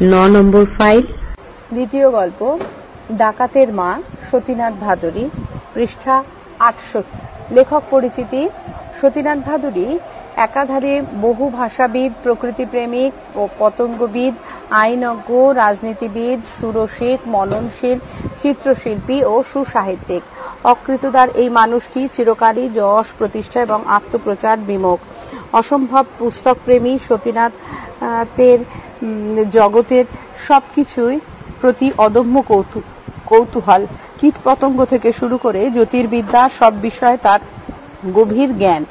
9 নম্বর file. দ্বিতীয় গল্প ডাকাতের মা, সতীনাথ ভাদুরী, পৃষ্ঠা 68। লেখক পরিচিতি: সতীনাথ ভাদুরী একাধারে বহু ভাষাবিদ, প্রকৃতিপ্রেমিক ও পতঙ্গবিদ, আইনজ্ঞ, রাজনীতিবিদ, সুরসিক, মননশীল, চিত্রশিল্পী ও সুসাহিত্যিক। অকৃতদার এই মানুষটি চিরকালই যশ, প্রতিষ্ঠা এবং আত্মপ্রচার বিমুখ। অসম্ভব পুস্তকপ্রেমী সতীনাথের জগতের সবকিছুই প্রতি অদম্য কৌতূহল। কীটপতঙ্গ থেকে শুরু করে জ্যোতির্বিদ্যা সব বিষয়ে তার গভীর জ্ঞান।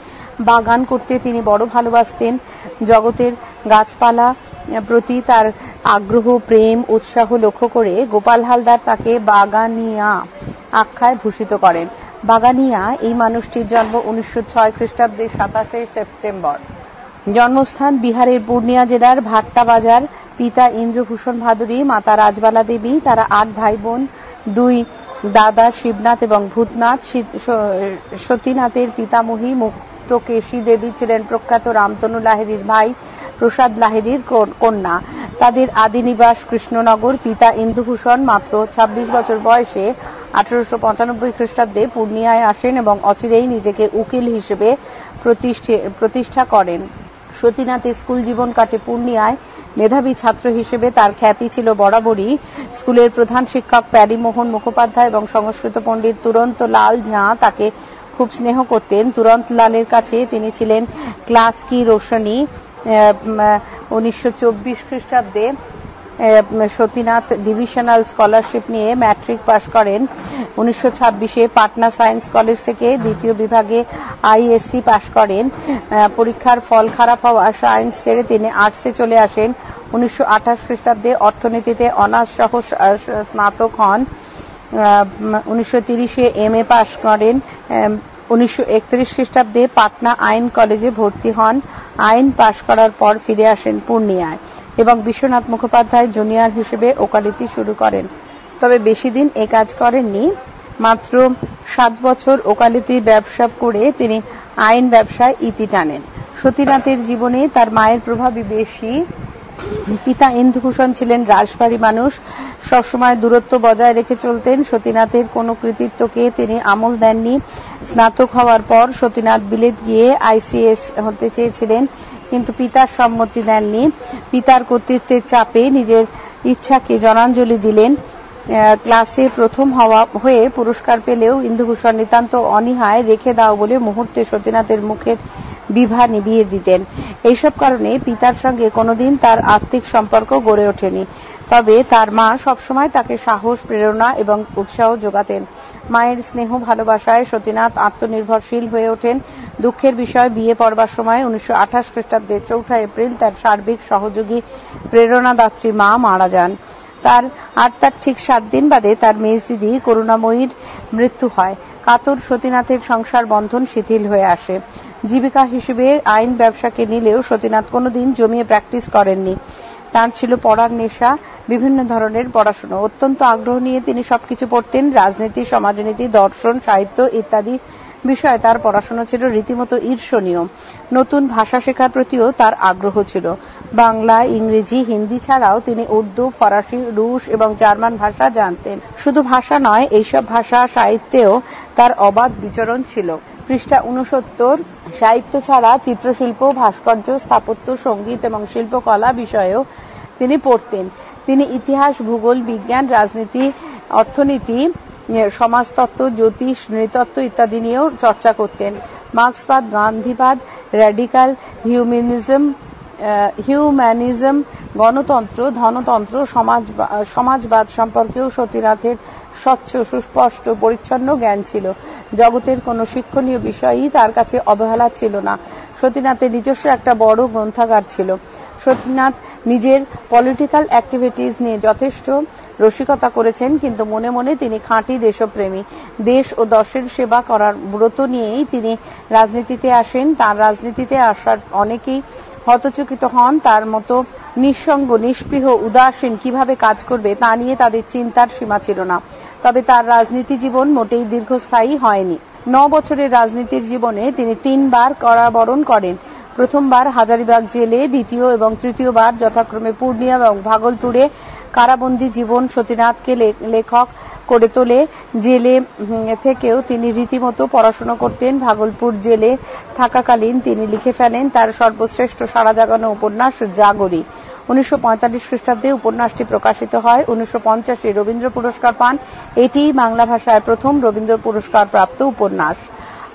বাগান করতে তিনি বড় ভালোবাসতেন। জগতের গাছপালা প্রতি তার আগ্রহ, প্রেম, উৎসাহ লক্ষ্য করে গোপাল হালদার তাকে বাগানিয়া আখ্যায় ভূষিত করেন। বাগানিয়া এই মানুষটির জন্ম 1906 খ্রিস্টাব্দের 27 সেপ্টেম্বর। জন্মস্থান বিহারের পূর্ণিয়া জেলার ভাট্টা বাজার। পিতা ইন্দ্রভূষণ ভাদুরী, মাতা রাজবালা দেবী। তারা 8 ভাই বোন। 2 দাদা শিবনাথ এবং ভূতনাথ। সতীনাথের পিতামহী মুক্তকেশী দেবী ছিলেন প্রখ্যাত রামতনু লাহিড়ীর ভাই প্রসাদ লাহিড়ীর কন্যা। তাদের আদি নিবাস কৃষ্ণনগর। পিতা ইন্দুভূষণ মাত্র 26 বছর বয়সে 1895 খ্রিস্টাব্দে পূর্ণিয়ায় আসেন এবং অচিরেই নিজেকে উকিল হিসেবে প্রতিষ্ঠা করেন। সতীনাথের স্কুল জীবন কাটে পূর্ণিয়ায়। মেধাবী ছাত্র হিসেবে তার খ্যাতি ছিল বরাবরই। স্কুলের প্রধান শিক্ষক প্যারীমোহন মুখোপাধ্যায় এবং সংস্কৃত পণ্ডিত তুরন্ত লাল ঝাঁ তাকে খুব স্নেহ করতেন। তুরন্ত লালের কাছে তিনি ছিলেন ক্লাস কি রোশনী। 1924 খ্রিস্টাব্দে সতীনাথ ডিভিশনাল স্কলারশিপ নিয়ে ম্যাট্রিক পাশ করেন। 1926-এ পাটনা সায়েন্স কলেজ থেকে দ্বিতীয় বিভাগে আইএসসি পাশ করেন। পরীক্ষার ফল খারাপ হওয়া সায়েন্স ছেড়ে তিনি আর্টসে চলে আসেন। 1928 খ্রিস্টাব্দে অর্থনীতিতে অনার্স সহ স্নাতক হন। 1930-এ এমএ পাশ করেন। 1931 খ্রিস্টাব্দে পাটনা আইন কলেজে ভর্তি হন। আইন পাশ করার পর ফিরে আসেন পূর্ণিয়ায় এবং বিশ্বনাথ মুখোপাধ্যায় জুনিয়র হিসেবে ওকালতি শুরু করেন। তবে বেশি দিন এ কাজ করেননি। মাত্র 7 বছর ওকালতি ব্যবসা করে তিনি আইন ব্যবসায় ইতি টানেন। সতীনাথের জীবনে তার মায়ের প্রভাবই বেশি। পিতা ইন্দুভূষণ ছিলেন রাশভারী মানুষ, সবসময় দূরত্ব বজায় রেখে চলতেন। সতীনাথের কোনো কৃতিত্বকে তিনি আমল দেননি। স্নাতক হওয়ার পর সতীনাথ বিলেত গিয়ে আইসিএস হতে চেয়েছিলেন, কিন্তু পিতার সম্মতি দেননি। পিতার কর্তৃত্বের চাপে নিজের ইচ্ছাকে জনাঞ্জলি দিলেন। ক্লাসে প্রথম হয়ে পুরস্কার পেলেও ইন্দুভূষণ নিতান্ত অনীহায় রেখে দাও বলে মুহূর্তে সতীনাথের মুখের বিভা নিভিয়ে দিতেন। এইসব কারণে পিতার সঙ্গে কোনোদিন তার আত্মিক সম্পর্ক গড়ে ওঠেনি। তবে তার মা সবসময় তাকে সাহস, প্রেরণা এবং উৎসাহ যোগাতেন। মায়ের স্নেহ ভালোবাসায় সতীনাথ আত্মনির্ভরশীল হয়ে ওঠেন। দুঃখের বিষয়, বিয়ে পড়বার সময় 1928 খ্রিস্টাব্দের 4 এপ্রিল তার সার্বিক সহযোগী প্রেরণাদাত্রী মা মারা যান। তার ঠিক 7 দিন বাদে তার মেজদিদি করুণাময়ীর মৃত্যু হয়। কাতর সতীনাথের সংসার বন্ধন শিথিল হয়ে আসে। জীবিকা হিসেবে আইন ব্যবসাকে নিলেও সতীনাথ কোনোদিন জমিয়ে প্র্যাকটিস করেননি। তার ছিল পড়ার নেশা, বিভিন্ন ধরনের পড়াশোনা। অত্যন্ত আগ্রহ নিয়ে তিনি সবকিছু পড়তেন। রাজনীতি, সমাজনীতি, দর্শন, সাহিত্য ইত্যাদি বিষয়ে তার পড়াশোনা ছিল রীতিমতো ঈর্ষণীয়। নতুন ভাষা শেখার প্রতিও তার আগ্রহ ছিল। বাংলা, ইংরেজি, হিন্দি ছাড়াও তিনি উর্দু, ফরাসি, রুশ এবং জার্মান ভাষা জানতেন। শুধু ভাষা নয়, এইসব ভাষা সাহিত্যেও তার অবাধ বিচরণ ছিল। পৃষ্ঠা 69। সাহিত্য ছাড়া চিত্রশিল্প, ভাস্কর্য, স্থাপত্য, সঙ্গীত এবং শিল্পকলা বিষয়েও তিনি পড়তেন। তিনি ইতিহাস, ভূগোল, বিজ্ঞান, রাজনীতি, অর্থনীতি, সমাজতত্ত্ব, জ্যোতিষ, নৃতত্ত্ব ইত্যাদি নিয়েও চর্চা করতেন। মার্ক্সবাদ, গান্ধীবাদ, র্যাডিক্যাল হিউম্যানিজম, গণতন্ত্র, ধনতন্ত্র, সমাজবাদ সম্পর্কেও সতীনাথের স্বচ্ছ, সুস্পষ্ট, পরিচ্ছন্ন জ্ঞান ছিল। জগতের কোনো শিক্ষণীয় বিষয়ই তার কাছে অবহেলা ছিল না। সতীনাথের নিজস্ব একটা বড় গ্রন্থাগার ছিল। সতীনাথ নিজের পলিটিক্যাল অ্যাক্টিভিটিস নিয়ে যথেষ্ট রসিকতা করেছেন, কিন্তু মনে মনে তিনি খাঁটি দেশপ্রেমী। দেশ ও দশের সেবা করার ব্রত নিয়েই তিনি রাজনীতিতে আসেন। তার রাজনীতিতে আসার অনেকেই হতচকিত হন। তার মতো নিঃসঙ্গ, নিষ্পৃহ, উদাসীন কিভাবে কাজ করবে তা নিয়ে তাদের চিন্তার সীমা ছিল না। তবে তার রাজনীতি জীবন মোটেই দীর্ঘস্থায়ী হয়নি। 9 বছরের রাজনীতির জীবনে তিনি 3 বার কারাবরণ করেন। প্রথমবার হাজারীবাগ জেলে, দ্বিতীয় এবং তৃতীয়বার যথাক্রমে পূর্ণিয়া এবং ভাগলপুরে কারাবন্দী জীবন সতীনাথকে লেখক করে তোলে। জেলে থেকেও তিনি রীতিমতো পড়াশোনা করতেন। ভাগলপুর জেলে থাকাকালীন তিনি লিখে ফেলেন তার সর্বশ্রেষ্ঠ সাড়া জাগানো উপন্যাস জাগরী। 1945 খ্রিস্টাব্দে উপন্যাসটি প্রকাশিত হয়। 1950 রবীন্দ্র পুরস্কার পান। এটি বাংলা ভাষায় প্রথম রবীন্দ্র পুরস্কার প্রাপ্ত উপন্যাস।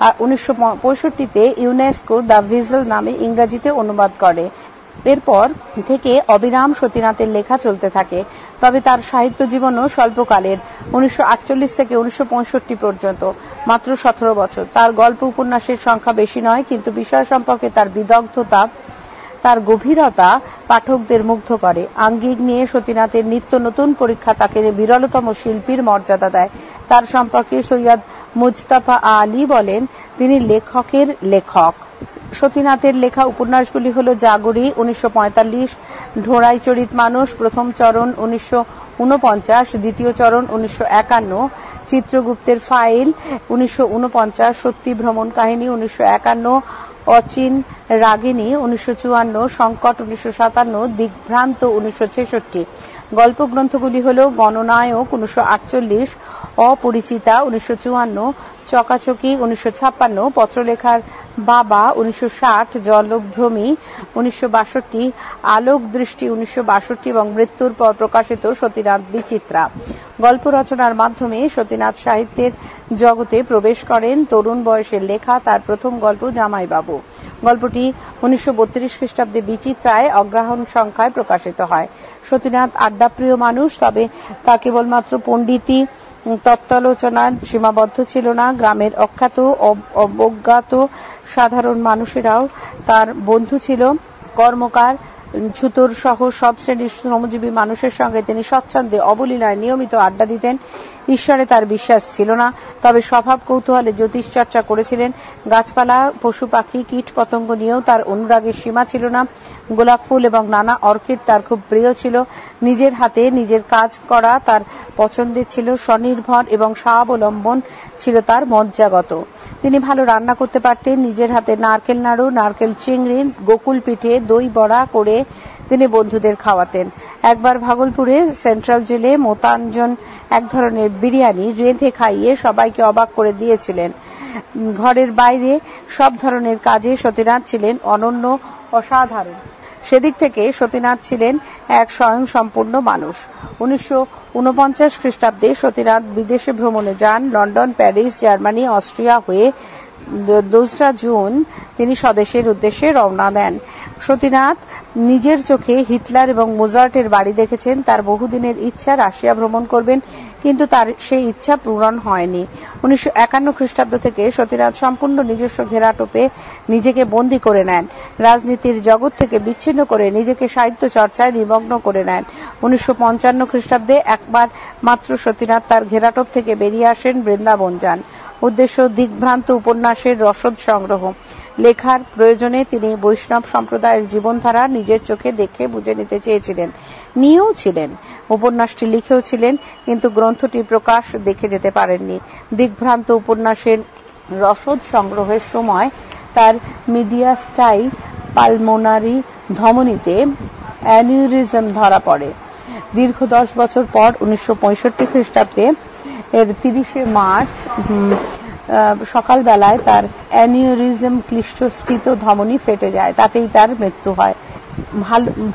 আর 1965-তে ইউনেস্কো দ্য ভিজেল নামে ইংরেজিতে অনুবাদ করে। এরপর থেকে অবিরাম সতীনাথের লেখা চলতে থাকে, তবে তার সাহিত্য জীবনও স্বল্পকালের। 1948 থেকে 1965 পর্যন্ত মাত্র 17 বছর। তার গল্প উপন্যাসের সংখ্যা বেশি নয়, কিন্তু বিষয় সম্পর্কে তার বিদগ্ধতা, তার গভীরতা পাঠকদের মুগ্ধ করে। আঙ্গিক নিয়ে সতীনাথের নিত্য নতুন পরীক্ষা তাকে বিরলতম শিল্পীর মর্যাদা দেয়। তার সম্পর্কে সৈয়দ মুজতাবা আলী বলেন, তিনি লেখকের লেখক। সতীনাথের লেখা উপন্যাসগুলি হল জাগরী 1945, ঢোড়াই চরিত মানুষ প্রথম চরণ 1949, দ্বিতীয় চরণ 1951, চিত্রগুপ্তের ফাইল 1949, সত্যি ভ্রমণ কাহিনী 1951, অচিন রাগিনী 1954, সংকট 1957, দিগ্ভ্রান্ত 1966। গল্প গ্রন্থগুলি হল গণনায়ক 1948, অপরিচিতা 1954, চকাচকি 1956, পত্রলেখার বাবা 1960, জলভ্রমী 1962, আলোক দৃষ্টি 1962 এবং মৃত্যুর পর প্রকাশিত সতীনাথ বিচিত্রা। গল্প রচনার মাধ্যমে সতীনাথ সাহিত্যের জগতে প্রবেশ করেন। তরুণ বয়সের লেখা তার প্রথম গল্প জামাইবাবু। গল্পটি 1932 খ্রিস্টাব্দে বিচিত্রায় অগ্রহণ সংখ্যায় প্রকাশিত হয়। সতীনাথ আড্ডাপ্রিয় মানুষ, তবে তা কেবলমাত্র পণ্ডিতি তত্ত্বালোচনার সীমাবদ্ধ ছিল না। গ্রামের অখ্যাত অবজ্ঞাত সাধারণ মানুষেরাও তার বন্ধু ছিল। কর্মকার, ছুতোর সহ সব শ্রেণীর শ্রমজীবী মানুষের সঙ্গে তিনি স্বচ্ছন্দে অবলীলায় নিয়মিত আড্ডা দিতেন। ঈশ্বরে তার বিশ্বাস ছিল না, তবে স্বভাব কৌতূহলে জ্যোতিষ চর্চা করেছিলেন। গাছপালা, পশু পাখি, কীট পতঙ্গ নিয়েও তার অনুরাগের সীমা ছিল না। গোলাপ ফুল এবং নানা অর্কিড তার খুব প্রিয় ছিল। নিজের হাতে নিজের কাজ করা তার পছন্দের ছিল। স্বনির্ভর এবং স্বাবলম্বন ছিল তার মজ্জাগত। তিনি ভালো রান্না করতে পারতেন। নিজের হাতে নারকেল নাড়ু, নারকেল চিংড়ি, গোকুল পিঠে, দই বড়া করে তিনি বন্ধুদের খাওয়াতেন। একবার ভাগলপুরে সেন্ট্রাল জেলে মোতাঞ্জন এক ধরনের বিরিয়ানি রেঁধে খাইয়ে সবাইকে অবাক করে দিয়েছিলেন। ঘরের বাইরে সব ধরনের কাজে সতীনাথ ছিলেন অনন্য, অসাধারণ। সেদিক থেকে সতীনাথ ছিলেন এক স্বয়ংসম্পূর্ণ মানুষ। 1949 খ্রিস্টাব্দে সতীনাথ বিদেশে ভ্রমণে যান। লন্ডন, প্যারিস, জার্মানি, অস্ট্রিয়া হয়ে 2 জুন তিনি স্বদেশের উদ্দেশ্যে রওনা দেন। সতীনাথ নিজের চোখে হিটলার এবং মোজার্টের বাড়ি দেখেছেন। তার বহুদিনের ইচ্ছা রাশিয়া ভ্রমণ করবেন, কিন্তু তার সেই ইচ্ছা পূরণ হয়নি। 1951 খ্রিস্টাব্দ থেকে সতীনাথ সম্পূর্ণ নিজস্ব ঘেরাটোপে নিজেকে বন্দী করে নেন। রাজনীতির জগৎ থেকে বিচ্ছিন্ন করে নিজেকে সাহিত্য চর্চায় নিমগ্ন করে নেন। 1955 খ্রিস্টাব্দে একবার মাত্র সতীনাথ তার ঘেরাটোপ থেকে বেরিয়ে আসেন, বৃন্দাবন যান। উদ্দেশ্য দিগ্ভ্রান্ত উপন্যাসের রসদ সংগ্রহ। লেখার প্রয়োজনে তিনি বৈষ্ণব সম্প্রদায়ের জীবনধারা নিজের চোখে দেখে বুঝে নিতে চেয়েছিলেন, নিয়েও ছিলেন। উপন্যাসটি লিখেও ছিলেন, কিন্তু গ্রন্থটি প্রকাশ দেখে যেতে পারেননি। দিগ্ভ্রান্ত উপন্যাসের রসদ সংগ্রহের সময় তার মিডিয়াস্টাই পালমোনারি ধমনীতে অ্যানিউরিজম ধরা পড়ে। দীর্ঘ 10 বছর পর 1965 খ্রিস্টাব্দে 30 মার্চ সকালবেলায় তার অ্যানিউরিজম ক্লিষ্টস্ফীত ধমনী ফেটে যায়, তাতেই তার মৃত্যু হয়।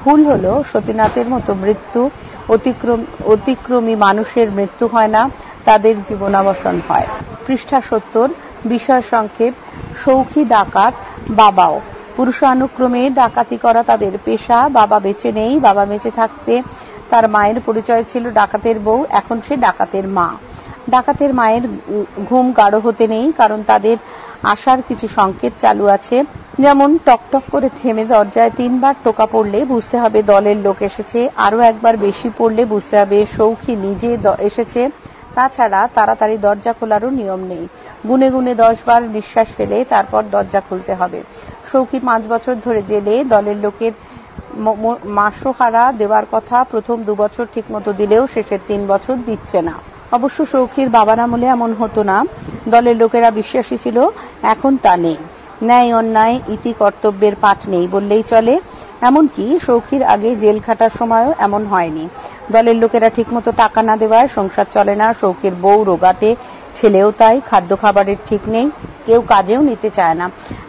ভুল হলো, সতীনাথের মতো মৃত্যু অতিক্রমী মানুষের মৃত্যু হয় না, তাদের জীবনাবসান হয়। পৃষ্ঠা 70, বিষয় সংক্ষেপ। সৌখী ডাকাত বাবাও। পুরুষানুক্রমে ডাকাতি করা তাদের পেশা। বাবা বেঁচে নেই। বাবা বেঁচে থাকতে তার মায়ের পরিচয় ছিল ডাকাতের বউ, এখন সে ডাকাতের মা। ডাকাতের মায়ের ঘুম গাঢ় হতে নেই, কারণ তাদের আসার কিছু সংকেত চালু আছে। যেমন টকটক করে থেমে দরজায় 3 বার টোকা পড়লে বুঝতে হবে দলের লোক এসেছে, আরো একবার বেশি পড়লে বুঝতে হবে সৌখী নিজে এসেছে। তাছাড়া তাড়াতাড়ি দরজা খোলারও নিয়ম নেই। গুনে গুনে 10 বার নিঃশ্বাস ফেলে তারপর দরজা খুলতে হবে। সৌখী 5 বছর ধরে জেলে। দলের লোকের মাসোহারা দেওয়ার কথা। প্রথম 2 বছর ঠিক মতো দিলেও শেষের 3 বছর দিচ্ছে না। অবশ্য সৌখীর বাবার আমলে এমন হতো না। দলের লোকেরা বিশ্বাসী ছিল, এখন তা নেই। ন্যায় অন্যায় ইতি কর্তব্যের পাঠ নেই বললেই চলে। এমনকি সৌখীর আগে জেল খাটার সময়ও এমন হয়নি। দলের লোকেরা ঠিকমতো টাকা না দেওয়ায় সংসার চলে না। সৌখীর বউ রোগাটে, ছেলেও তাই। খাদ্য খাবারের ঠিক নেই, কেউ কাজেও নিতে চায় না।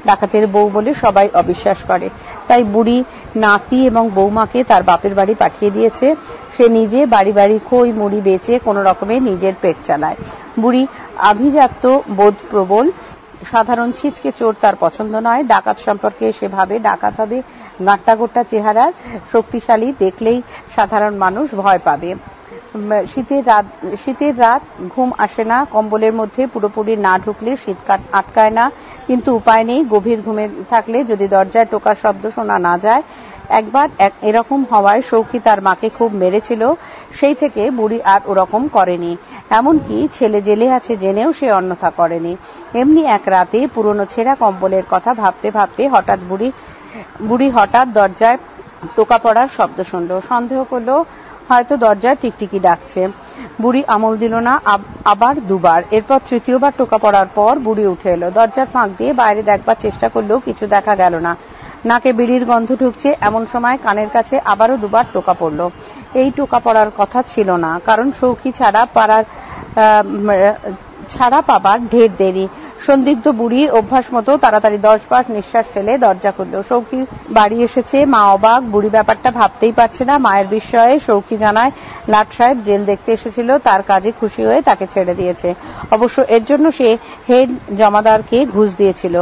ডাকাতের বউ বলে সবাই অবিশ্বাস করে। তাই বুড়ি নাতি এবং বৌমাকে তার বাপের বাড়ি পাঠিয়ে দিয়েছে। সে নিজে বাড়ি বাড়ি খই মুড়ি বেচে কোনো রকমে নিজের পেট চালায়। বুড়ি আভিজাত্য বোধ প্রবল, সাধারণ ছিচকে চোর তার পছন্দ নয়। ডাকাত সম্পর্কে সে ভাবে ডাকাত হবে গাঁট্টা গোট্টা চেহারার, শক্তিশালী, দেখলেই সাধারণ মানুষ ভয় পাবে। শীতের রাত ঘুম আসে না। কম্বলের মধ্যে পুরোপুরি না ঢুকলে শীত আটকায় না, কিন্তু উপায় নেই। গভীর ঘুমে থাকলে যদি দরজায় টোকার শব্দ শোনা না যায়। একবার এরকম হওয়ায় সৌখী তার মাকে খুব মেরেছিল। সেই থেকে বুড়ি আর ওরকম করেনি। এমনকি ছেলে জেলে আছে জেনেও সে অন্যথা করেনি। এমনি এক রাতে পুরনো ছেঁড়া কম্বলের কথা ভাবতে ভাবতে বুড়ি হঠাৎ দরজায় টোকা পড়ার শব্দ শুনল। সন্দেহ করলো হয়তো দরজায় টিকটিকি ডাকছে। বুড়ি আমল দিল না, আবার দুবার। এরপর তৃতীয়বার টোকা পড়ার পর বুড়ি উঠে এলো। দরজার ফাঁক দিয়ে বাইরে দেখবার চেষ্টা করলেও কিছু দেখা গেল না। নাকে বিড়ির গন্ধ ঢুকছে। এমন সময় কানের কাছে আবারও দুবার টোকা পড়ল। এই টোকা পড়ার কথা ছিল না, কারণ সৌখী ছাড়া পাবার ঢের দেরি। সন্দিগ্ধ বুড়ি অভ্যাস মতো তাড়াতাড়ি 10 বার নিঃশ্বাস ফেলে দরজা খুলল। সৌখী বাড়ি এসেছে। মা অবাক। বুড়ি ব্যাপারটা ভাবতেই পারছে না। মায়ের বিস্ময়ে সৌখী জানায় লাট সাহেব জেল দেখতে এসেছিল, তার কাজে খুশি হয়ে তাকে ছেড়ে দিয়েছে। অবশ্য এর জন্য সে হেড জমাদারকে ঘুষ দিয়েছিল।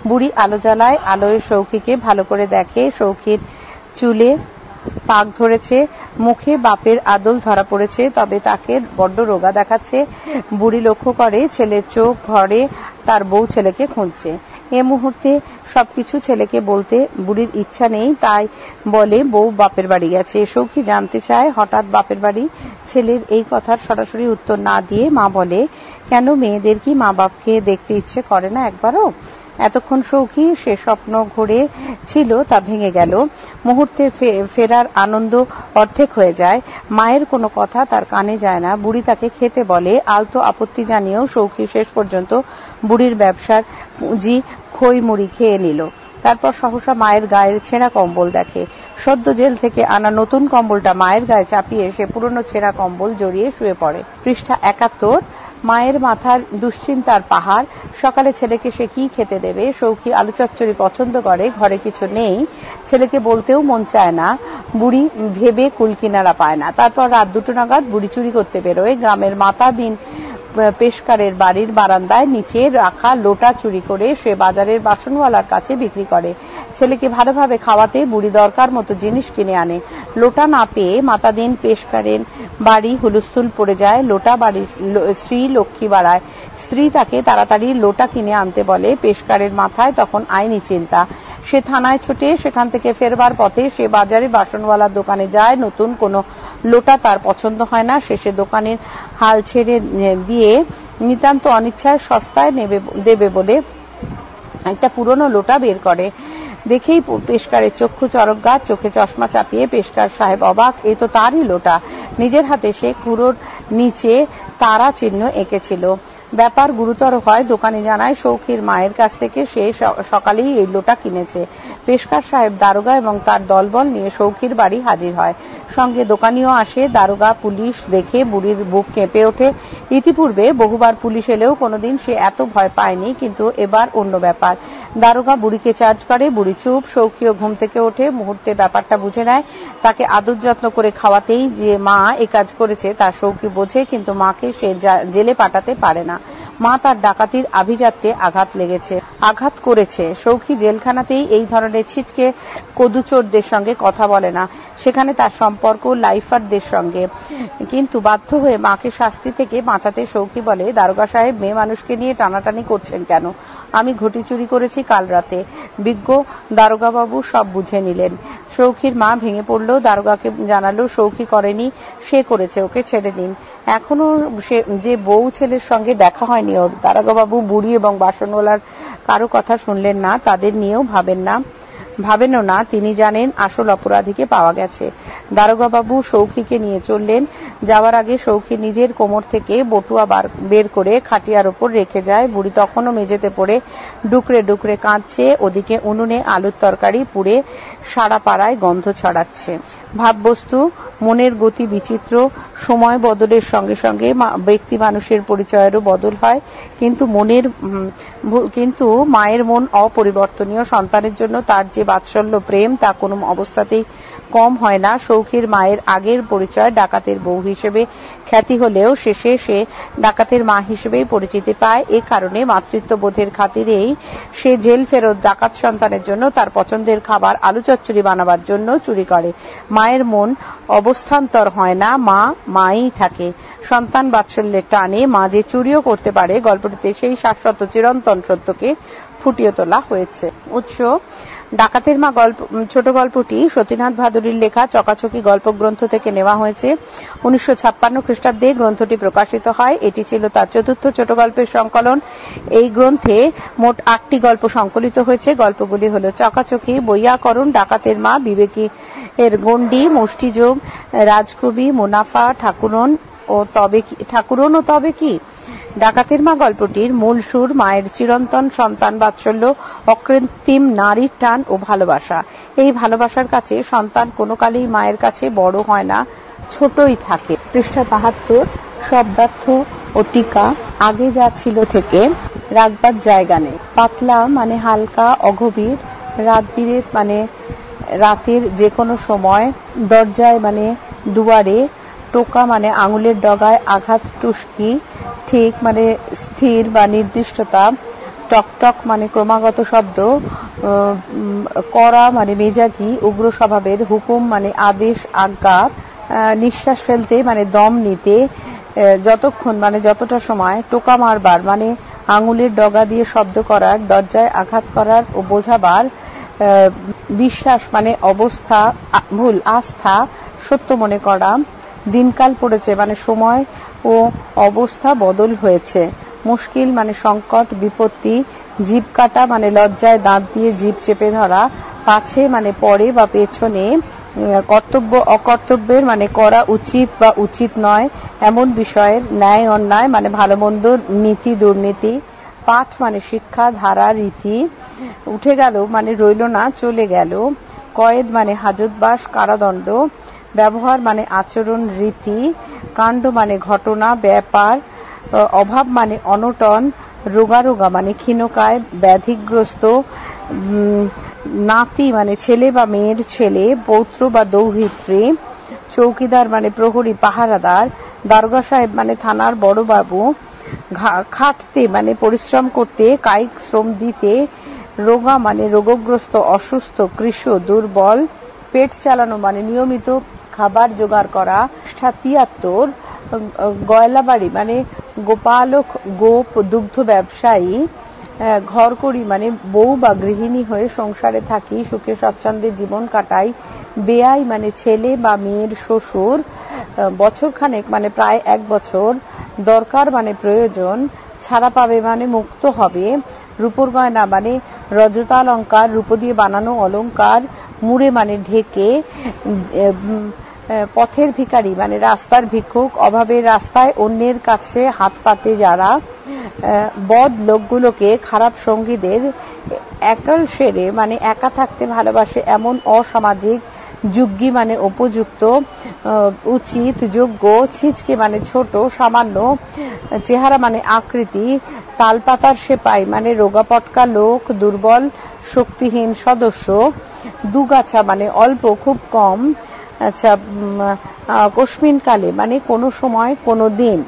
বুড়ি আলো জ্বালায়। আলোয় সৌখীকে ভালো করে দেখে। সৌখীর চুলে পাক ধরেছে, মুখে বাপের আদল ধরা পড়েছে, তবে তাকে বড্ড রোগা দেখাচ্ছে। বুড়ি লক্ষ্য করে ছেলের চোখ ভরে, তার বউ ছেলেকে খুঁজছে। এ মুহূর্তে সবকিছু ছেলেকে বলতে বুড়ির ইচ্ছা নেই, তাই বলে বউ বাপের বাড়ি গেছে। সৌখী জানতে চায় হঠাৎ বাপের বাড়ি। ছেলের এই কথার সরাসরি উত্তর না দিয়ে মা বলে, কেন মেয়েদের কি মা বাপকে দেখতে ইচ্ছে করে না একবারও? এতক্ষণ সৌখী সে স্বপ্ন ঘুরে ছিল তা ভেঙে গেল। মুহূর্তে ফেরার আনন্দ অর্ধেক হয়ে যায়। মায়ের কোনো কথা তার কানে যায় না। বুড়ি তাকে খেতে বলে। আলতো আপত্তি জানিয়েও সৌখী শেষ পর্যন্ত বুড়ির ব্যবসার পুঁজি খই মুড়ি খেয়ে নিল। তারপর সহসা মায়ের গায়ের ছেঁড়া কম্বল দেখে। সদ্য জেল থেকে আনা নতুন কম্বলটা মায়ের গায়ে চাপিয়ে সে পুরনো ছেঁড়া কম্বল জড়িয়ে শুয়ে পড়ে। পৃষ্ঠা 71। মায়ের মাথার দুশ্চিন্তার পাহাড়। সকালে ছেলেকে সে কি খেতে দেবে? সৌখী আলু চচ্চড়ি পছন্দ করে, ঘরে কিছু নেই। ছেলেকে বলতেও মন চায় না। বুড়ি ভেবে কুলকিনারা পায় না। তারপর রাত 2টো নাগাদ বুড়ি চুরি করতে বেরোয়। গ্রামের মাতাদিন পেশকারের বাড়ির বারান্দায় নিচে রাখা লোটা চুরি করে সে বাজারের বাসনওয়ালার কাছে বিক্রি করে। ছেলেকে ভালোভাবে খাওয়াতে বুড়ি দরকার মতো জিনিস কিনে আনে। লোটা না পেয়ে মাতাদিন পেশকারের বাড়ি হুলস্থুল পড়ে যায়। লোটা বাড়ির স্ত্রী লক্ষ্মী বাড়ায়। স্ত্রী তাকে তাড়াতাড়ি লোটা কিনে আনতে বলে। পেশকারের মাথায় তখন আইনি চিন্তা। সে থানায় ছুটে। সেখান থেকে ফেরবার পথে সে বাজারে বাসনওয়ালার দোকানে যায়। নতুন কোনো লোটা তার পছন্দ হয় না। শেষে দোকানের হাল ছেড়ে দিয়ে নিতান্ত অনিচ্ছায় সস্তায় দেবে বলে একটা পুরনো লোটা বের করে। দেখেই পেশকারের চক্ষু চরক গাছ। চোখে চশমা চাপিয়ে পেশকার সাহেব অবাক। এ তো তারই লোটা। নিজের হাতে সে কুড়োর নিচে তারা চিহ্ন এঁকেছিল। ব্যাপার গুরুতর হয়। দোকানি জানায় সৌখীর মায়ের কাছ থেকে সে সকালেই এই লোটা কিনেছে। পেশকার সাহেব দারোগা এবং তার দলবল নিয়ে সৌখীর বাড়ি হাজির হয়। সঙ্গে দোকানিও আসে। দারোগা পুলিশ দেখে বুড়ির বুক কেঁপে ওঠে। ইতিপূর্বে বহুবার পুলিশ এলেও কোনোদিন সে এত ভয় পায়নি, কিন্তু এবার অন্য ব্যাপার। দারোগা বুড়িকে চার্জ করে। বুড়ি চুপ। সৌখীও ঘুম থেকে ওঠে। মুহূর্তে ব্যাপারটা বুঝে নেয়। তাকে আদর যত্ন করে খাওয়াতেই যে মা এ কাজ করেছে তা সৌখী বোঝে, কিন্তু মাকে সে জেলে পাঠাতে পারে না। মা তার ডাকাতির আভিজাত্যে আঘাত করেছে। সৌখী জেলখানাতেই এই ধরনের ছিচকে কদুচোরদের সঙ্গে কথা বলে না। সেখানে তার সম্পর্ক লাইফারদের সঙ্গে। কিন্তু বাধ্য হয়ে মাকে শাস্তি থেকে বাঁচাতে সৌখী বলে, দারোগা সাহেব, মেয়ে মানুষকে নিয়ে টানাটানি করছেন কেন? আমি ঘটি চুরি করেছি কাল রাতে। বিজ্ঞ দারোগা বাবু সব বুঝে নিলেন। সৌখীর মা ভেঙে পড়ল। দারোগাকে জানালো সৌখী করেনি, সে করেছে, ওকে ছেড়ে দিন। এখনো যে বউ ছেলের সঙ্গে দেখা হয়নি ওর। দারোগা বাবু বুড়ি এবং বাসনওয়ালার কারো কথা শুনলেন না, তাদের নিয়েও ভাবেন না। ভাবেনও না তিনি জানেন আসল অপরাধীকে পাওয়া গেছে। দারোগা বাবু সৌখীকে নিয়ে চললেন। যাওয়ার আগে সৌখী নিজের কোমর থেকে বটুয়া বের করে খাটিয়ার ওপর রেখে যায়। বুড়ি তখনও মেঝেতে পড়ে ডুকরে ডুকরে কাঁদছে, ওদিকে উনুনে আলুর তরকারি পুড়ে সারা পাড়ায় গন্ধ ছড়াচ্ছে। ভাববস্তু, মনের গতি বিচিত্র। সময় বদলের সঙ্গে সঙ্গে ব্যক্তি মানুষের পরিচয়েরও বদল হয়, কিন্তু মায়ের মন অপরিবর্তনীয়। সন্তানের জন্য তার যে বাৎসল্য প্রেম তা কোনো অবস্থাতেই কম হয় না। সৌখীর মায়ের আগের পরিচয় ডাকাতের বউ হিসেবে খ্যাতি হলেও শেষে সে ডাকাতের মা হিসেবেই পরিচিতি পায়। এ কারণে মাতৃত্ববোধের খাতিরেই সে জেল ফেরত ডাকাত সন্তানের জন্য তার পছন্দের খাবার আলু চচ্চড়ি বানাবার জন্য চুরি করে। মায়ের মন অবস্থান্তর হয় না, মা মাই থাকে। সন্তান বাৎসল্যের টানে মা যে চুরিও করতে পারে, গল্পটিতে সেই শাশ্বত চিরন্তন সত্যকে ফুটিয়ে তোলা হয়েছে। উৎস: ডাকাতের মা ছোট গল্পটি সতীনাথ ভাদুরীর লেখা চকাচকি গল্পগ্রন্থ থেকে নেওয়া হয়েছে। 1956 খ্রিস্টাব্দে গ্রন্থটি প্রকাশিত হয়। এটি ছিল তার চতুর্থ ছোট গল্পের সংকলন। এই গ্রন্থে মোট 8টি গল্প সংকলিত হয়েছে। গল্পগুলি হল চকাচকি, বৈয়াকরণ, ডাকাতের মা, বিবেকী এর গণ্ডি, মুষ্টিযোগ, রাজকবি, মুনাফা, ঠাকুরন ও তবে কি। ডাকাতের মা গল্পটির মূল সুর মায়ের চিরন্তন সন্তান বাৎসল্য, অকৃত্রিম নারীর টান ও ভালোবাসা। এই ভালোবাসার কাছে সন্তান কোনো কালেই মায়ের কাছে বড় হয় না, ছোটই থাকে। পৃষ্ঠা 72। শব্দার্থ ও টিকা: আগে যা ছিল থেকে রাখবার জায়গা নেই। পাতলা মানে হালকা, অগভীর। রাতবিরে মানে রাতের যে কোনো সময়। দরজায় মানে দুয়ারে। টোকা মানে আঙুলের ডগায় আঘাত, টুসকি। ঠিক মানে স্থির বা নির্দিষ্টতা। টকটক মানে ক্রমাগত শব্দ। কড়া মানে মেজাজি, উগ্র স্বভাবের। হুকুম মানে আদেশ, আজ্ঞা। নিঃশ্বাস ফেলতে মানে দম নিতে। যতক্ষণ মানে যতটা সময়। টোকা মারবার মানে আঙুলের ডগা দিয়ে শব্দ করার, দরজায় আঘাত করার ও বোঝাবার। বিশ্বাস মানে আস্থা, সত্য মনে করা। দিনকাল পড়েছে মানে সময় ও অবস্থা বদল হয়েছে। মুশকিল মানে সংকট, বিপত্তি। জিভ কাটা মানে লজ্জায় দাঁত দিয়ে জিভ চেপে ধরা। পাছে মানে পরে বা পেছনে। কর্তব্য অকর্তব্যের মানে করা উচিত বা উচিত নয় এমন বিষয়ের। ন্যায় অন্যায় মানে ভালো মন্দ, নীতি দুর্নীতি। পাঠ মানে শিক্ষা, ধারা, রীতি। উঠে গেল মানে রইল না, চলে গেল। কয়েদ মানে হাজতবাস, কারাদণ্ড। ব্যবহার মানে আচরণ, রীতি। কাণ্ড মানে ঘটনা, ব্যাপার। অভাব মানে অনটন। রোগা মানে ক্ষীণকায়, ব্যাধিগ্রস্ত। নাতি মানে ছেলে বা মেয়ের ছেলে, পৌত্র বা দৌহিত্রী। চৌকিদার মানে প্রহরী, পাহারাদার। দারোগা সাহেব মানে থানার বড় বাবু। খাটতে মানে পরিশ্রম করতে, কায়িক শ্রম দিতে। রোগা মানে রোগগ্রস্ত, অসুস্থ, কৃশ, দুর্বল। পেট চালানো মানে নিয়মিত খাবার জোগাড় করা। 73। গয়লাবাড়ি মানে গোপালক, গোপ, দুগ্ধ ব্যবসায়ী। ঘর করি মানে বউ বা গৃহিণী হয়ে সংসারে থাকি, সুখে স্বচ্ছন্দে জীবন কাটাই। বেয়াই মানে ছেলে বা মেয়ের শ্বশুর। বছরখানেক মানে প্রায় 1 বছর। দরকার মানে প্রয়োজন। ছাড়া পাবে মানে মুক্ত হবে। রূপোর গয়না মানে রজতালঙ্কার, রূপ দিয়ে বানানো অলঙ্কার। মুড়ে মানে ঢেকে। পথের ভিখারি মানে রাস্তার ভিক্ষুক, অভাবের রাস্তায় অন্যের কাছে হাত পাতে যারা। বদ লোকগুলোকে, খারাপ সঙ্গীদের। একল সেরে মানে একা থাকতে ভালোবাসে এমন অসামাজিক। যোগ্যী মানে উপযুক্ত, উচিত, যোগ্য। ছিচকে মানে ছোট, সামান্য। চেহারা মানে আকৃতি। তালপাতার সেপাই মানে রোগাপটকা লোক, দুর্বল, শক্তিহীন সদস্য। দুগাছা মানে অল্প, খুব কম। আচ্ছা, কস্মিন কালে মানে কোনো সময়, কোনো দিন।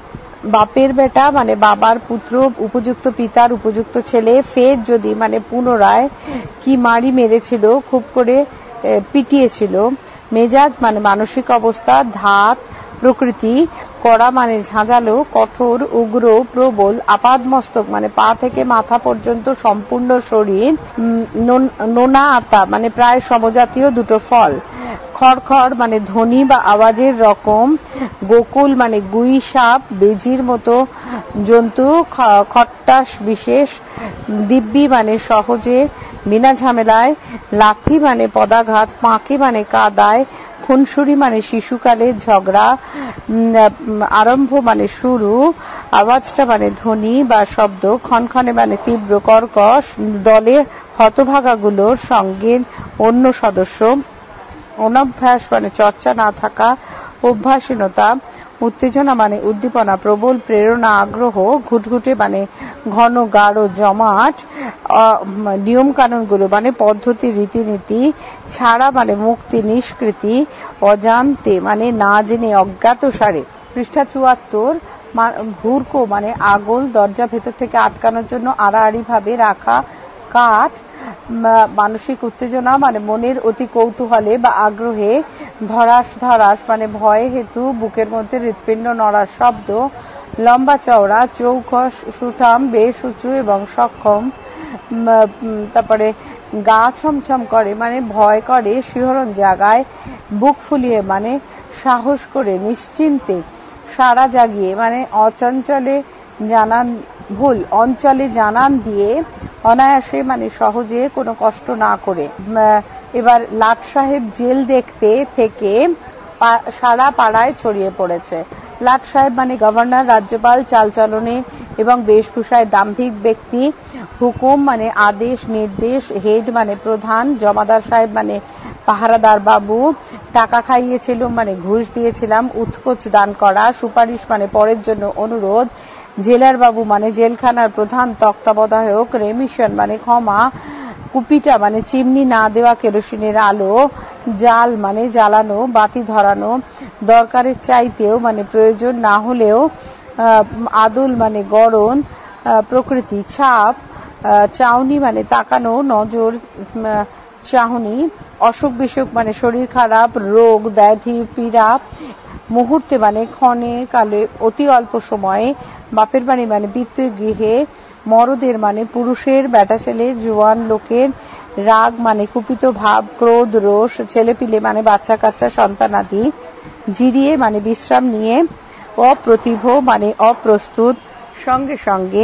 বাপের বেটা মানে বাবার পুত্র, উপযুক্ত পিতার উপযুক্ত ছেলে। ফের যদি মানে পুনরায়। কি মারি মেরেছিল, খুব করে পিটিয়েছিল। মেজাজ মানে মানসিক অবস্থা, ধাত, প্রকৃতি। কড়া মানে ঝাঁঝালো, কঠোর, উগ্র, প্রবল। আপাদমস্তক মানে পা থেকে মাথা পর্যন্ত সম্পূর্ণ শরীর। নোনা আতা মানে প্রায় সমজাতীয় দুটো ফল। খড়খড় মানে ধ্বনি বা আওয়াজের রকম। গোকুল মানে গুই সাপ, বেজির মতো জন্তু। খট্টাস বিশেষ। দিব্যি মানে সহজে, বিনা ঝামেলায়, লাথি মানে পদাঘাত, পাঁকে মানে কাদায়, খুনসুরি মানে শিশুকালে ঝগড়া, আরম্ভ মানে শুরু, আওয়াজটা মানে ধ্বনি বা শব্দ, ক্ষণক্ষণে মানে তীব্র কর্কশ, দলে হতভাগাগুলোর সঙ্গে অন্য সদস্য, অনভ্যাস মানে চর্চা না থাকা, অভ্যাসীনতা, উত্তেজনা মানে উদ্দীপনা, প্রবল প্রেরণা আগ্রহ, ঘুটঘুটে মানে ঘন গাঢ় জমাট, নিয়ম কানুনগুলো মানে পদ্ধতি রীতিনীতি, ছাড়া মানে মুক্তি নিষ্কৃতি, অজান্তে মানে না জেনে অজ্ঞাতসারে। পৃষ্ঠা 74। হুড়কো মানে আগল, দরজা ভেতর থেকে আটকানোর জন্য আড়াআড়ি ভাবে রাখা কাঠ। মানসিক উত্তেজনা মানে মনের অতি কৌতূহলে বা আগ্রহে, ধরাস ধরাস মানে ভয়ে হেতু বুকের মধ্যে হৃৎপিণ্ড নড়ার শব্দ, লম্বা চওড়া, চৌকস, সুঠাম, বেশ উঁচু এবং সক্ষম। তারপরে গা ছমছম করে মানে ভয় করে, শিহরণ জাগায়, বুক ফুলিয়ে মানে সাহস করে, নিশ্চিন্তে, সারা জাগিয়ে মানে অঞ্চলে জানান দিয়ে, অনায়াসে মানে সহজে, কোনো কষ্ট না করে। এবার লাট সাহেব জেল দেখতে থেকে সারা পাড়ায় ছড়িয়ে পড়েছে। লাট সাহেব মানে গভর্নর, রাজ্যপাল, চালচলনে এবং বেশভূষায় দাম্ভিক ব্যক্তি। হুকুম মানে আদেশ নির্দেশ, হেড মানে প্রধান, জমাদার সাহেব মানে পাহারাদার বাবু, টাকা খাইয়েছিল মানে ঘুষ দিয়েছিলাম, উৎকোচ দান করা, সুপারিশ মানে পরের জন্য অনুরোধ, জেলার বাবু মানে জেলখানার প্রধান তত্ত্বাবধায়ক, রেমিশন মানে ক্ষমা, কুপিটা মানে চিমনি না দেওয়া কেরোসিনের আলো, জাল মানে জ্বালানো, বাতি ধরানো, দরকারের চাইতেও মানে প্রয়োজন না হলেও, আদল মানে গড়ন, প্রকৃতি, ছাপ, চাউনি মানে তাকানো, নজর, চাহনি, অসুখ বিসুখ মানে শরীর খারাপ, রোগ ব্যাধি পীড়া, মুহূর্তে মানে ক্ষণে কালে, অতি অল্প সময়ে, বাপের বাড়ি মানে পিতৃগৃহে, মরদের মানে পুরুষের, বেটা ছেলের, জোয়ান লোকের, রাগ মানে কুপিত ভাব, ক্রোধ, রোষ, ছেলেপিলে মানে বাচ্চা কাচ্চা সন্তানাদি, জিরিয়ে মানে বিশ্রাম নিয়ে, অপ্রতিভ মানে অপ্রস্তুত, সঙ্গে সঙ্গে,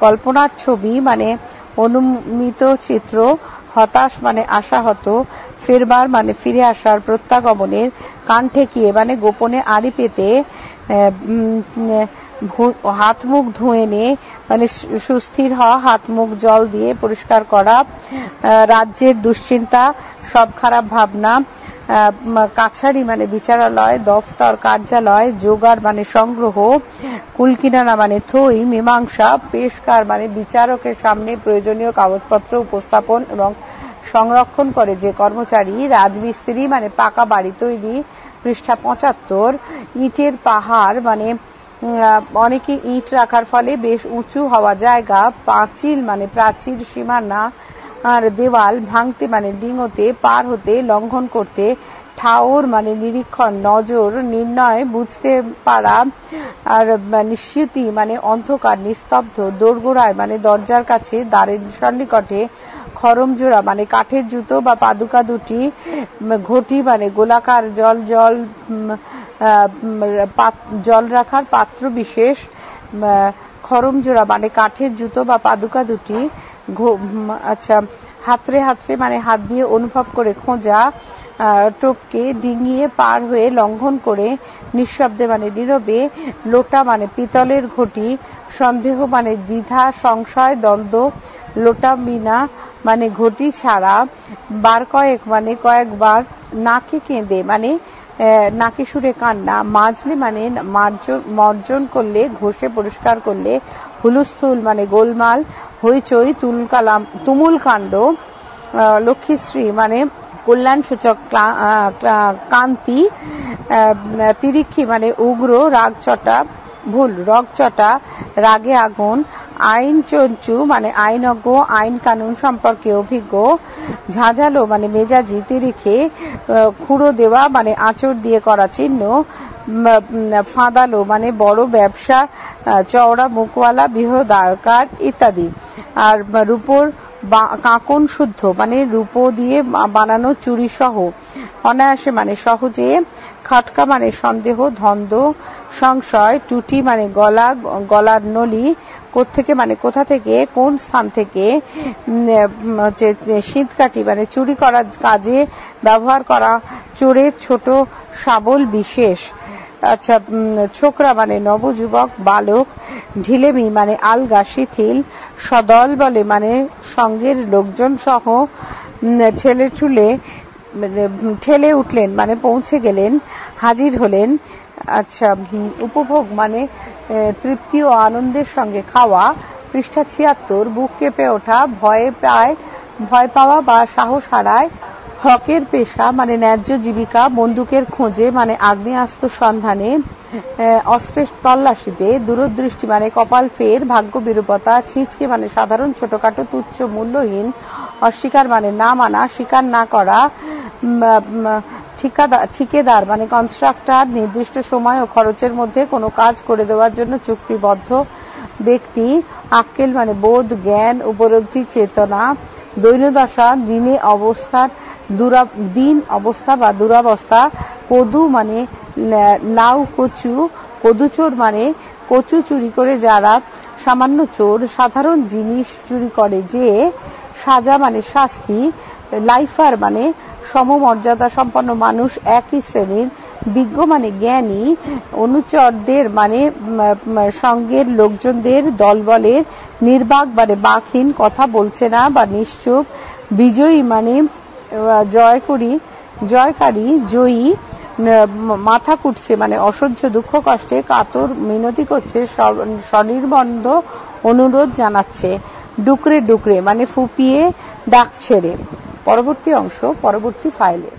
কল্পনার ছবি মানে অনুমিত চিত্র, হতাশ মানে আশাহত, ফেরবার মানে ফিরে আসার, প্রত্যাগমনের, কান ঠেকিয়ে মানে গোপনে আড়ি পেতে, হাত মুখ ধুয়ে নে মানে সুস্থির হওয়া, হাত মুখ জল দিয়ে পরিষ্কার করা, রাজ্যের দুশ্চিন্তা, সব খারাপ ভাবনা, কাছারি মানে বিচারালয়, দফতর কার্যালয়, জোগাড় মানে সংগ্রহ, কুলকিনারা মানে থই, মীমাংসা, পেশকার মানে বিচারকের সামনে প্রয়োজনীয় কাগজপত্র উপস্থাপন এবং সংরক্ষণ করে যে কর্মচারী, রাজমিস্ত্রি মানে পাকা বাড়ি তৈরি। পৃষ্ঠা 75। ইটের পাহাড় মানে অনেকে ইট রাখার ফলে বেশ উঁচু হওয়া জায়গা, পাঁচিল মানে প্রাচীর, সীমানা আর দেওয়াল, ভাঙতে মানে ডিঙোতে, পার হতে, লঙ্ঘন করতে, ঠাওর মানে নিরীক্ষণ, নজর, নির্ণয়, বুঝতে পারা, আর নিশ্চিতি মানে অন্ধকার, নিস্তব্ধ, দোরগোড়ায় মানে দরজার কাছে, দ্বারের সন্নিকটে, খরমজোড়া মানে কাঠের জুতো বা পাদুকা দুটি, ঘটি মানে গোলাকার জল রাখার পাত্র বিশেষ, খরমজোড়া মানে কাঠের জুতো বা পাদুকা দুটি, আচ্ছা, হাতড়ে হাতড়ে মানে হাত দিয়ে অনুভব করে খোঁজা, টোপকে ডিঙিয়ে পার হয়ে লঙ্ঘন করে, নিঃশব্দে মানে নীরবে, লোটা মানে পিতলের ঘটি, সন্দেহ মানে দ্বিধা সংশয় দ্বন্দ্ব, লোটা মিনা মানে ঘটি ছাড়া, বার কয়েক মানে কয়েকবার, নাকে কেঁদে মানে নাকি সুরে কান্না, মাজলে মানে মার্জন করলে, ঘষে পরিষ্কার করলে, হুলস্থুল মানে গোলমাল, হইচই, তুমুল কাণ্ড, লক্ষ্মীশ্রী মানে কল্যাণ সূচক কান্তি, তিরিক্ষি মানে উগ্র, রগচটা, রাগে আগুন, আইন চঞ্চু মানে আইনজ্ঞ, আইন কানুন সম্পর্কে অভিজ্ঞ, ঝাঁঝালো মানে মেজাজি, তিরিখে, খুঁড়ো দেওয়া মানে আঁচড় দিয়ে করা চিহ্ন, ফাঁদালো মানে বড় ব্যবসা, চওড়া মুখওয়ালা, বৃহদায়কার ইত্যাদি। আর রূপোর কাঁকন শুদ্ধ মানে রূপো দিয়ে বানানো চুরি সহ, অনায়াসে মানে সহজে, খাটকা মানে সন্দেহ, ধন্দ, সংশয়, টুটি মানে গলার নলি, কোত্থেকে মানে কোথা থেকে, কোন স্থান থেকে হচ্ছে সিঁধকাঠি মানে চুরি করার কাজে ব্যবহার করা চোরের ছোট শাবল বিশেষ। আচ্ছা, ছোকরা মানে নবযুবক বালক, ঢিলেমি মানে আলগা শিথিল, সদল বলে মানে সঙ্গের লোকজন সহ, ঠেলে উঠলেন মানে পৌঁছে গেলেন, হাজির হলেন। আচ্ছা, উপভোগ মানে তৃপ্তি ও আনন্দের সঙ্গে খাওয়া। পৃষ্ঠা ৭৬। বুক কেঁপে ওঠা, ভয় পাওয়া বা সাহস হারায়। হকের পেশা মানে ন্যায্য জীবিকা, বন্দুকের খোঁজে মানে আগ্নেয়াস্ত্র সন্ধানে, অস্ত্রের তল্লাশিতে। দূরদৃষ্টি মানে কপাল ফের, ভাগ্য বিরূপতা। ছিঁচকে মানে সাধারণ, ছোটখাটো, তুচ্ছ, মূল্যহীন। অস্বীকার মানে না মানা, স্বীকার না করা। ঠিকাদার মানে কনস্ট্রাক্টর, নির্দিষ্ট সময় ও খরচের মধ্যে কোনো কাজ করে দেওয়ার জন্য চুক্তিবদ্ধ ব্যক্তি। আক্কেল মানে বোধ, জ্ঞান, উপলব্ধি, চেতনা। দৈন্যদশা দিন অবস্থা বা দুরাবস্থা। কদু মানে লাউ কচু, কদুচোর মানে কচু চুরি করে যারা সামান্য চোর। সাধারণ জিনিস চুরি করে যে। সাজা মানে শাস্তি। লাইফার মানে সমমর্যাদা সম্পন্ন মানুষ, একই শ্রেণীর। বিজ্ঞ মানে জ্ঞানী। অনুচরদের মানে সঙ্গের লোকজনদের, দলবলের। নির্বাক মানে বাকহীন, কথা বলছে না বা নিশ্চুপ। বিজয়ী মানে জয়কারী, জয়ী। মাথা কুটছে মানে অসহ্য দুঃখ কষ্টে কাতর মিনতি করছে, স্বনির্বন্ধ অনুরোধ জানাচ্ছে। ডুকরে ডুকরে মানে ফুপিয়ে ডাক ছেড়ে। পরবর্তী অংশ পরবর্তী ফাইলে।